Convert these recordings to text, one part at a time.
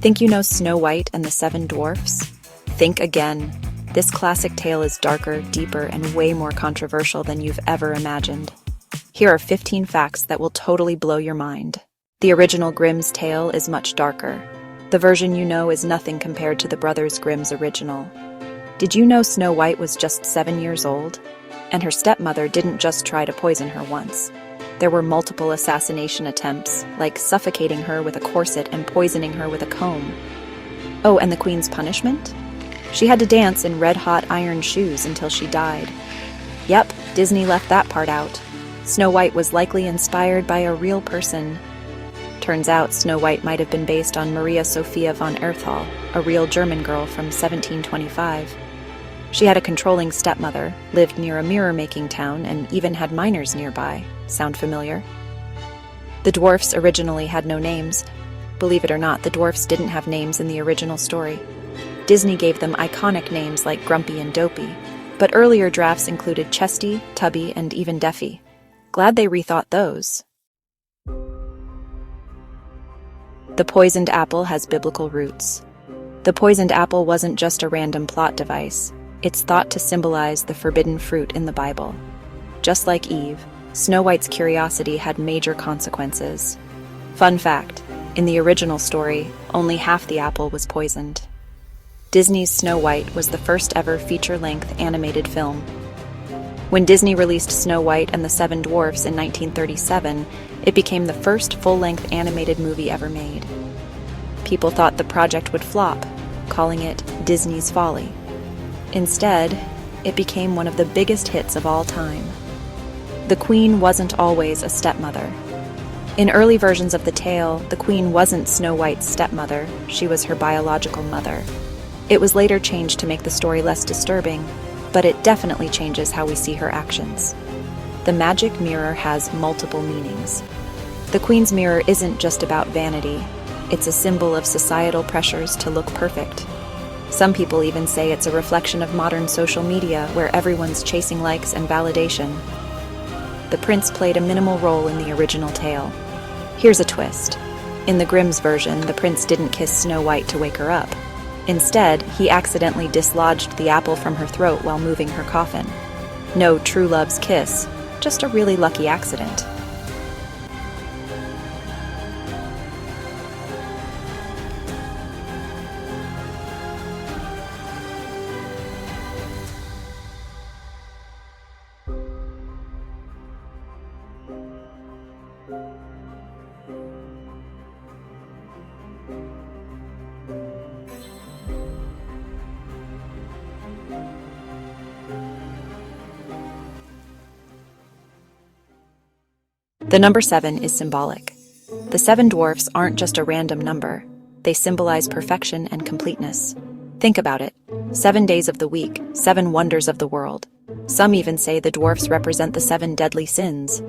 Think you know Snow White and the Seven Dwarfs? Think again. This classic tale is darker, deeper, and way more controversial than you've ever imagined. Here are 15 facts that will totally blow your mind. The original Grimm's tale is much darker. The version you know is nothing compared to the Brothers Grimm's original. Did you know Snow White was just 7 years old? And her stepmother didn't just try to poison her once. There were multiple assassination attempts, like suffocating her with a corset and poisoning her with a comb. Oh, and the queen's punishment? She had to dance in red-hot iron shoes until she died. Yep, Disney left that part out. Snow White was likely inspired by a real person. Turns out Snow White might have been based on Maria Sophia von Erthal, a real German girl from 1725. She had a controlling stepmother, lived near a mirror-making town, and even had miners nearby. Sound familiar? The dwarfs originally had no names. Believe it or not, the dwarfs didn't have names in the original story. Disney gave them iconic names like Grumpy and Dopey, but earlier drafts included Chesty, Tubby, and even Deffy. Glad they rethought those. The poisoned apple has biblical roots. The poisoned apple wasn't just a random plot device. It's thought to symbolize the forbidden fruit in the Bible. Just like Eve, Snow White's curiosity had major consequences. Fun fact, in the original story, only half the apple was poisoned. Disney's Snow White was the first ever feature-length animated film. When Disney released Snow White and the Seven Dwarfs in 1937, it became the first full-length animated movie ever made. People thought the project would flop, calling it Disney's Folly. Instead, it became one of the biggest hits of all time. The queen wasn't always a stepmother. In early versions of the tale, the queen wasn't Snow White's stepmother, she was her biological mother. It was later changed to make the story less disturbing, but it definitely changes how we see her actions. The magic mirror has multiple meanings. The queen's mirror isn't just about vanity, it's a symbol of societal pressures to look perfect. Some people even say it's a reflection of modern social media where everyone's chasing likes and validation. The prince played a minimal role in the original tale. Here's a twist. In the Grimm's version, the prince didn't kiss Snow White to wake her up. Instead, he accidentally dislodged the apple from her throat while moving her coffin. No true love's kiss, just a really lucky accident. The number 7 is symbolic. The Seven Dwarfs aren't just a random number. They symbolize perfection and completeness. Think about it. 7 days of the week, 7 wonders of the world. Some even say the dwarfs represent the 7 deadly sins.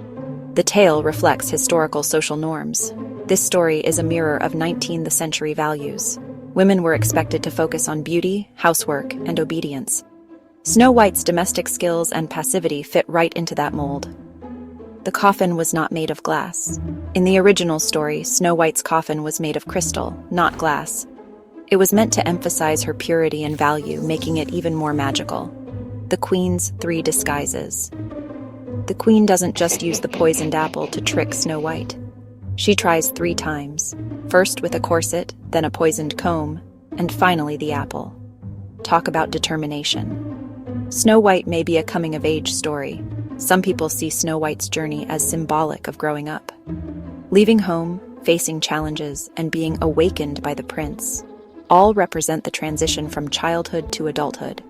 The tale reflects historical social norms. This story is a mirror of 19th century values. Women were expected to focus on beauty, housework, and obedience. Snow White's domestic skills and passivity fit right into that mold. The coffin was not made of glass. In the original story, Snow White's coffin was made of crystal, not glass. It was meant to emphasize her purity and value, making it even more magical. The queen's 3 disguises. The queen doesn't just use the poisoned apple to trick Snow White. She tries 3 times, first with a corset, then a poisoned comb, and finally the apple. Talk about determination. Snow White may be a coming-of-age story. Some people see Snow White's journey as symbolic of growing up. Leaving home, facing challenges, and being awakened by the prince all represent the transition from childhood to adulthood.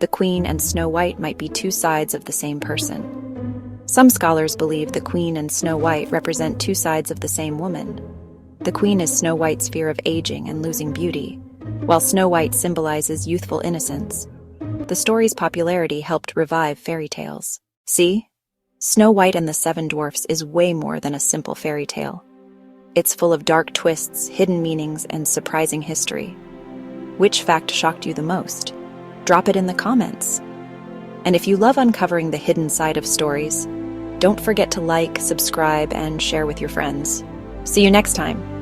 The queen and Snow White might be 2 sides of the same person. Some scholars believe the queen and Snow White represent 2 sides of the same woman. The queen is Snow White's fear of aging and losing beauty, while Snow White symbolizes youthful innocence. The story's popularity helped revive fairy tales. See? Snow White and the Seven Dwarfs is way more than a simple fairy tale. It's full of dark twists, hidden meanings, and surprising history. Which fact shocked you the most? Drop it in the comments. And if you love uncovering the hidden side of stories, don't forget to like, subscribe, and share with your friends. See you next time.